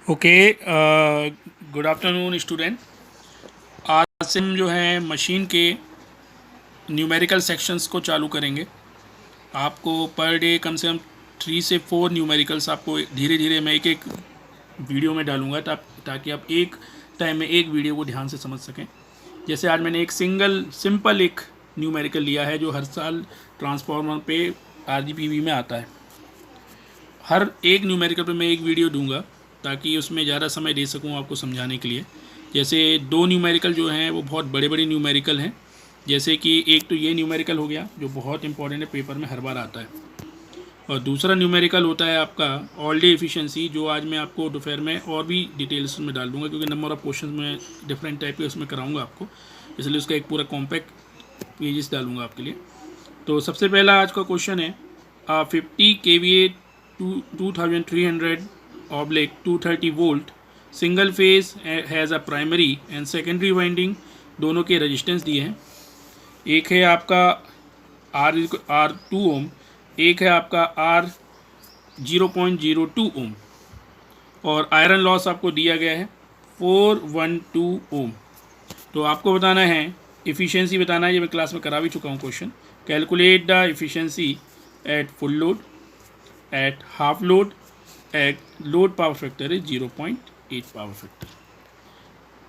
Okay, good afternoon student. आज से हम जो है मशीन के न्यूमेरिकल सेक्शंस को चालू करेंगे। आपको पर डे कम से कम 3 से 4 न्यूमेरिकल्स आपको धीरे धीरे मैं एक एक वीडियो में डालूंगा ताकि आप एक टाइम में एक वीडियो को ध्यान से समझ सकें। जैसे आज मैंने एक सिंपल एक न्यूमेरिकल लिया है जो हर साल ट्रांसफार्मर पे RGPV में आता है। हर एक न्यूमेरिकल पे मैं एक वीडियो दूंगा ताकि उसमें ज़्यादा समय दे सकूं आपको समझाने के लिए। जैसे 2 न्यूमेरिकल जो हैं वो बहुत बड़े बड़े न्यूमेरिकल हैं। जैसे कि एक तो ये न्यूमेरिकल हो गया जो बहुत इंपॉर्टेंट है, पेपर में हर बार आता है। और दूसरा न्यूमेरिकल होता है आपका ऑल डे एफिशिएंसी, जो आज मैं आपको दोपहर में और भी डिटेल्स में डाल दूंगा क्योंकि नंबर ऑफ क्वेश्चन में डिफरेंट टाइप के उसमें कराऊंगा आपको, इसलिए उसका एक पूरा कॉम्पैक्ट पेजेस डालूंगा आपके लिए। तो सबसे पहला आज का क्वेश्चन है 50 kVA 2300/230 volt single phase has a primary and secondary winding, दोनों के रेजिस्टेंस दिए हैं। एक है आपका R2 ओम, एक है आपका R 0.02 ओम, और आयरन लॉस आपको दिया गया है 412 ओम। तो आपको बताना है इफ़िशियंसी बताना है, ये मैं क्लास में करा भी चुका हूँ question. Calculate the efficiency at full load, at half load, at load power factor is 0.8 power factor.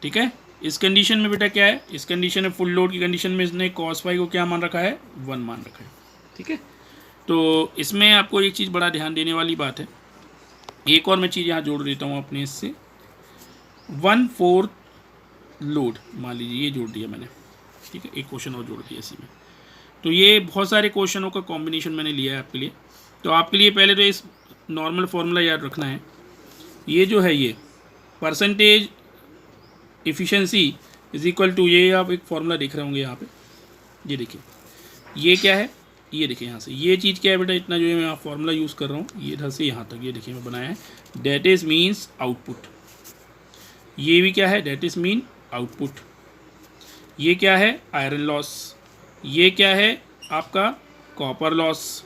ठीक है, इस कंडीशन में बेटा क्या है, इस कंडीशन में फुल लोड की कंडीशन में इसने cos फाई को क्या मान रखा है, 1 मान रखा है। ठीक है, तो इसमें आपको एक चीज़ बड़ा ध्यान देने वाली बात है। एक और मैं चीज़ यहाँ जोड़ देता हूँ अपने इससे, 1/4 लोड मान लीजिए, ये जोड़ दिया मैंने। ठीक है, एक क्वेश्चन और जोड़ दिया इसी में। तो ये बहुत सारे क्वेश्चनों का कॉम्बिनेशन मैंने लिया है आपके लिए। तो आपके लिए पहले तो इस नॉर्मल फार्मूला याद रखना है। ये जो है ये percentage efficiency is equal to, ये आप एक फार्मूला देख रहे होंगे यहाँ पे, ये देखिए ये क्या है, ये देखिए यहाँ से ये चीज़ क्या है बेटा, इतना जो है मैं फार्मूला यूज़ कर रहा हूँ ये इधर से यहाँ तक, ये देखिए मैं बनाया है, डेट इज़ मीन्स आउटपुट। ये भी क्या है, डेट इज़ मीन आउटपुट। ये क्या है, आयरन लॉस। ये क्या है आपका, कॉपर लॉस।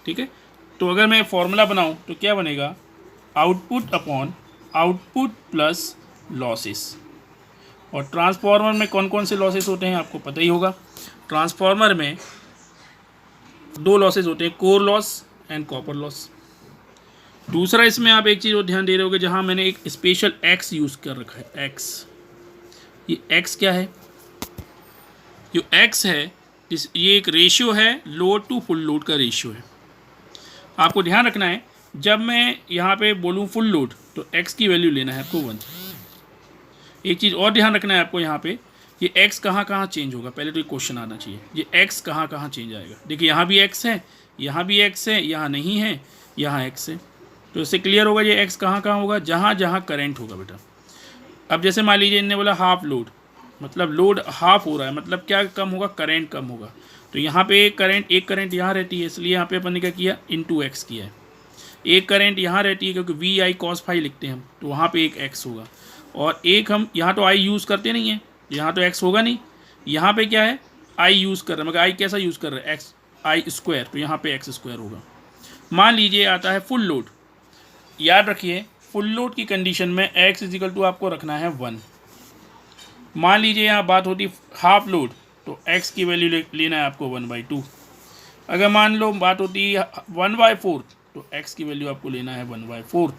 ठीक है, तो अगर मैं फॉर्मूला बनाऊं तो क्या बनेगा, output upon output plus losses. और ट्रांसफार्मर में कौन कौन से लॉसेस होते हैं आपको पता ही होगा। ट्रांसफार्मर में 2 लॉसेस होते हैं, core loss and copper loss. दूसरा इसमें आप एक चीज़ और ध्यान दे रहे होगे, जहां मैंने एक स्पेशल एक्स यूज़ कर रखा है, एक्स। ये एक्स क्या है, जो एक्स है ये एक रेशियो है, लोड टू फुल लोड का रेशियो है। आपको ध्यान रखना है जब मैं यहाँ पे बोलूँ फुल लोड तो x की वैल्यू लेना है आपको 1। एक चीज़ और ध्यान रखना है आपको यहाँ पे, ये x कहाँ कहाँ चेंज होगा, पहले तो ये क्वेश्चन आना चाहिए, ये x कहाँ कहाँ चेंज आएगा। देखिए यहाँ भी x है, यहाँ भी x है, यहाँ नहीं है, यहाँ x है। तो इससे क्लियर होगा ये x कहाँ कहाँ होगा, जहाँ जहाँ करंट होगा बेटा। अब जैसे मान लीजिए इन्होंने बोला हाफ लोड, मतलब लोड हाफ हो रहा है, मतलब क्या कम होगा, करंट कम होगा। तो यहाँ पे एक करंट यहाँ रहती है, इसलिए यहाँ पे अपन ने क्या किया, इनटू एक्स किया है। एक करंट यहाँ रहती है क्योंकि वी आई कॉस फाई लिखते हैं हम, तो वहाँ पे एक एक्स होगा। और एक हम यहाँ तो आई यूज़ करते नहीं हैं, यहाँ तो एक्स होगा नहीं, यहाँ पे क्या है, आई यूज़ कर रहे हैं, मगर आई कैसा यूज़ कर रहे हैं, एक्स आई स्क्वायर, तो यहाँ पे एक्स स्क्वायर होगा। मान लीजिए आता है फुल लोड, याद रखिए फुल लोड की कंडीशन में एक्स इजिकल टू आपको रखना है 1। मान लीजिए यहाँ बात होती हाफ लोड, तो x की वैल्यू लेना है आपको 1/2। अगर मान लो बात होती है 1/4, तो x की वैल्यू आपको लेना है 1/4।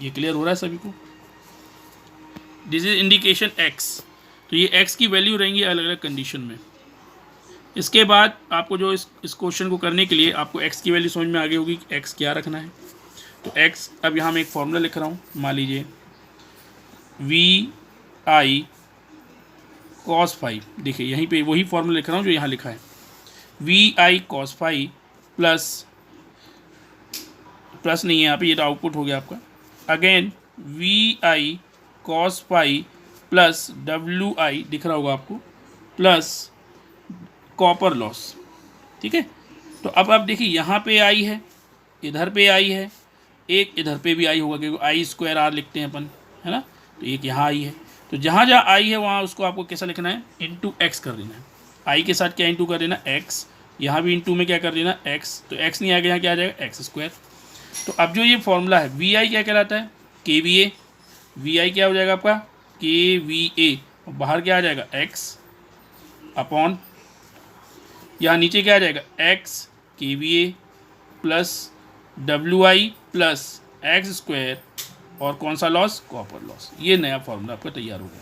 ये क्लियर हो रहा है सभी को, दिस इज इंडिकेशन x। तो ये x की वैल्यू रहेंगी अलग अलग कंडीशन में। इसके बाद आपको जो इस क्वेश्चन को करने के लिए आपको x की वैल्यू समझ में आ गई होगी कि x क्या रखना है। तो x, अब यहाँ मैं एक फॉर्मूला लिख रहा हूँ, मान लीजिए वी आई कॉस फाई, देखिए यहीं पे वही फॉर्मूला लिख रहा हूँ जो यहाँ लिखा है, V I cos phi plus नहीं है यहाँ पे, ये तो आउटपुट हो गया आपका। Again V I cos phi plus W I दिख रहा होगा आपको, प्लस कॉपर लॉस। ठीक है, तो अब आप देखिए यहाँ पे आई है, इधर पे आई है, एक इधर पे भी आई होगा क्योंकि आई स्क्वायर आर लिखते हैं अपन, है ना। तो एक यहाँ आई है, तो जहाँ जहाँ आई है वहाँ उसको आपको कैसा लिखना है, इंटू एक्स कर देना है। आई के साथ क्या इंटू कर देना, एक्स। यहाँ भी इंटू में क्या कर देना, एक्स। तो एक्स नहीं आ गया, यहाँ क्या आ जाएगा, एक्स स्क्वायर। तो अब जो ये फॉर्मूला है वी आई क्या कहलाता है, के वी ए, वी आई क्या हो जाएगा आपका के वी ए, और बाहर क्या आ जाएगा एक्स अपॉन, यहाँ नीचे क्या आ जाएगा एक्स के V A plus W I plus x square, और कौन सा लॉस, कॉपर लॉस। ये नया फॉर्मूला आपका तैयार हो गया।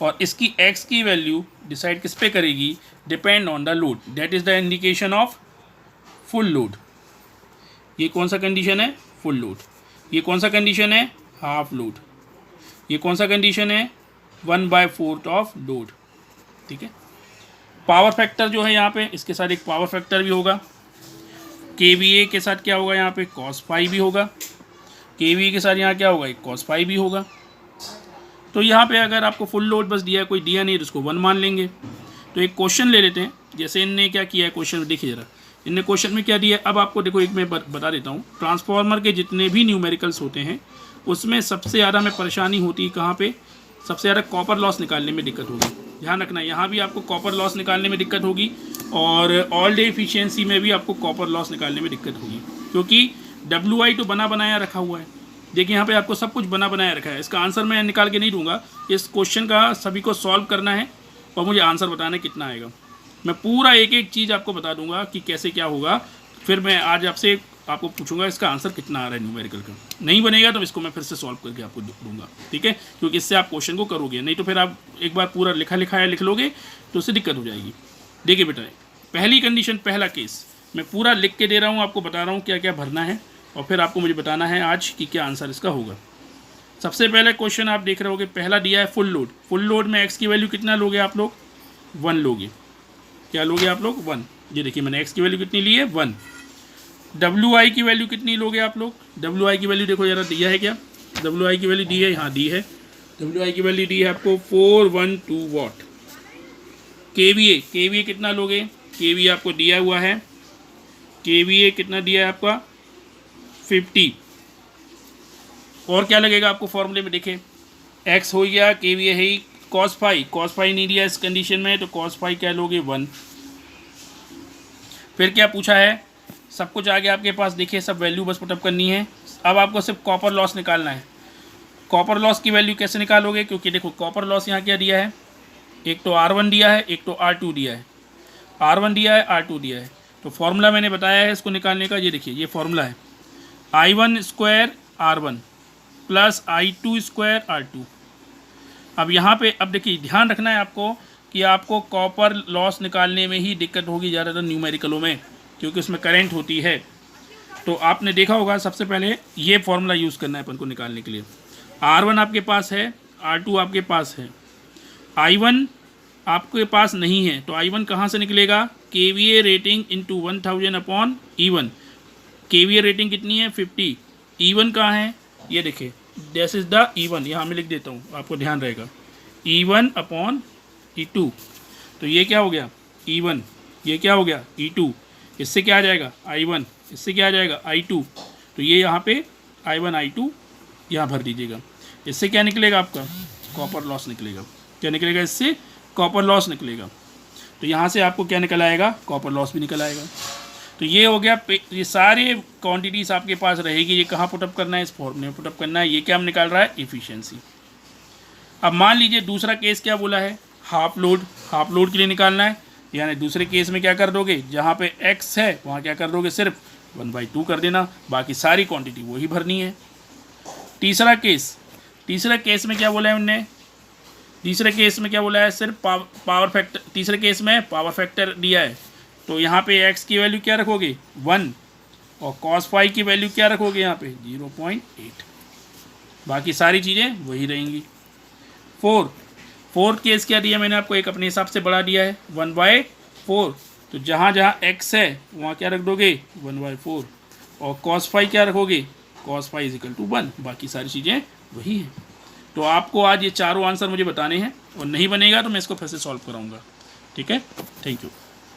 और इसकी x की वैल्यू डिसाइड किस पे करेगी, depend on the load, that is the indication of full load. ये कौन सा कंडीशन है, फुल लोड। ये कौन सा कंडीशन है, हाफ लोड। ये कौन सा कंडीशन है, 1/4 ऑफ लोड। ठीक है। पावर फैक्टर जो है यहाँ पे, इसके साथ एक पावर फैक्टर भी होगा। KVA के साथ क्या होगा, यहाँ पे cos फाई भी होगा। KVA के साथ यहाँ क्या होगा, एक cos फाई भी होगा। तो यहाँ पे अगर आपको फुल लोड बस दिया है, कोई दिया नहीं तो उसको 1 मान लेंगे। तो एक क्वेश्चन ले लेते हैं, जैसे इनने क्या किया है क्वेश्चन में, देखिए ज़रा इनने क्वेश्चन में क्या दिया है। अब आपको देखो एक मैं बता देता हूँ, ट्रांसफार्मर के जितने भी न्यूमेरिकल्स होते हैं उसमें सबसे ज़्यादा हमें परेशानी होती है कहाँ पे, सबसे ज़्यादा कॉपर लॉस निकालने में दिक्कत होगी। ध्यान रखना, यहाँ भी आपको कॉपर लॉस निकालने में दिक्कत होगी, और ऑल डे एफिशिएंसी में भी आपको कॉपर लॉस निकालने में दिक्कत होगी, क्योंकि WI तो बना बनाया रखा हुआ है। देखिए यहाँ पे आपको सब कुछ बना बनाया रखा है। इसका आंसर मैं निकाल के नहीं दूंगा, इस क्वेश्चन का सभी को सॉल्व करना है और मुझे आंसर बताना है कितना आएगा। मैं पूरा एक एक चीज़ आपको बता दूंगा कि कैसे क्या होगा। फिर मैं आज आपसे आपको पूछूंगा इसका आंसर कितना आ रहा है न्यूमेरिकल का। नहीं बनेगा तो इसको मैं फिर से सॉल्व करके आपको दूंगा, ठीक है, क्योंकि इससे आप क्वेश्चन को करोगे, नहीं तो फिर आप एक बार पूरा लिखा लिखाया लिख लोगे तो उससे दिक्कत हो जाएगी। देखिए बेटा, पहली कंडीशन, पहला केस मैं पूरा लिख के दे रहा हूँ, आपको बता रहा हूँ क्या क्या भरना है, और फिर आपको मुझे बताना है आज कि क्या आंसर इसका होगा। सबसे पहले क्वेश्चन आप देख रहे होगे, पहला दिया है फुल लोड। फुल लोड में एक्स की वैल्यू कितना लोगे आप लोग, 1 लोगे। क्या लोगे आप लोग, 1। ये देखिए मैंने एक्स की वैल्यू कितनी ली है, 1। WI की वैल्यू कितनी लोगे आप लोग, WI की वैल्यू देखो ज़रा दिया है क्या, WI की वैल्यू दी है, हाँ दी है। WI की वैल्यू दी है आपको 412 वाट। KVA कितना लोगे, KVA आपको दिया हुआ है, KVA कितना दिया है आपका 50। और क्या लगेगा आपको फॉर्मूले में, देखें x हो गया, KVA है ही, cos फाई नहीं दिया इस कंडीशन में, तो cos फाई क्या लोगे, 1। फिर क्या पूछा है, सब कुछ आ गया आपके पास, देखिए सब वैल्यू बस पुटअप करनी है। अब आपको सिर्फ कॉपर लॉस निकालना है। कॉपर लॉस की वैल्यू कैसे निकालोगे, क्योंकि देखो कॉपर लॉस यहाँ क्या दिया है, एक तो R1 दिया है, एक तो R2 दिया है। R1 दिया है, R2 दिया है, तो फॉर्मूला मैंने बताया है इसको निकालने का। ये देखिए ये फॉर्मूला है, I1 square R1 plus I2 square R2। अब यहाँ पे अब देखिए ध्यान रखना है आपको कि आपको कॉपर लॉस निकालने में ही दिक्कत होगी ज़्यादातर न्यूमेरिकलों में, क्योंकि उसमें करंट होती है। तो आपने देखा होगा सबसे पहले ये फॉर्मूला यूज़ करना है अपन को निकालने के लिए। R1 आपके पास है, R2 आपके पास है, I1 आपके पास नहीं है, तो I1 कहाँ से निकलेगा, KVA rating into 1000 upon E1। KVA rating कितनी है, 50। E1 कहाँ है, ये देखिए दिस इज़ द E1, यहाँ मैं लिख देता हूँ आपको ध्यान रहेगा, E1 अपॉन E2। तो ये क्या हो गया E1, ये क्या हो गया E2, इससे क्या आ जाएगा I1, इससे क्या आ जाएगा I2। तो ये यहाँ पे I1 I2 यहाँ भर दीजिएगा। इससे क्या निकलेगा आपका, कॉपर लॉस निकलेगा। क्या निकलेगा, इससे कॉपर लॉस निकलेगा। तो यहाँ से आपको क्या निकल आएगा, कॉपर लॉस भी निकल आएगा। तो ये हो गया, ये सारे क्वांटिटीज़ आपके पास रहेगी। ये कहाँ पुटअप करना है, इस फॉर्मूले में पुटअप करना है। ये क्या हम निकाल रहा है, एफिशिएंसी। अब मान लीजिए दूसरा केस क्या बोला है, हाफ लोड। हाफ लोड के लिए निकालना है, यानी दूसरे केस में क्या कर दोगे, जहाँ पे x है वहाँ क्या कर दोगे, सिर्फ 1/2 कर देना, बाकी सारी क्वांटिटी वही भरनी है। तीसरा केस में क्या बोला है उनने, तीसरे केस में क्या बोला है, सिर्फ पावर फैक्टर। तीसरे केस में पावर फैक्टर दिया है, तो यहाँ पे x की वैल्यू क्या रखोगे, 1, और cos फाई की वैल्यू क्या रखोगे यहाँ पे 0.8, बाकी सारी चीज़ें वही रहेंगी। फोर्थ केस क्या दिया मैंने आपको, एक अपने हिसाब से बढ़ा दिया है 1/4, तो जहाँ जहाँ x है वहाँ क्या रख दोगे 1/4, और cos फाई क्या रखोगे, cos फाई इजिकल टू 1, बाकी सारी चीज़ें वही हैं। तो आपको आज ये चारों आंसर मुझे बताने हैं, और नहीं बनेगा तो मैं इसको फिर से सॉल्व कराऊंगा। ठीक है, थैंक यू।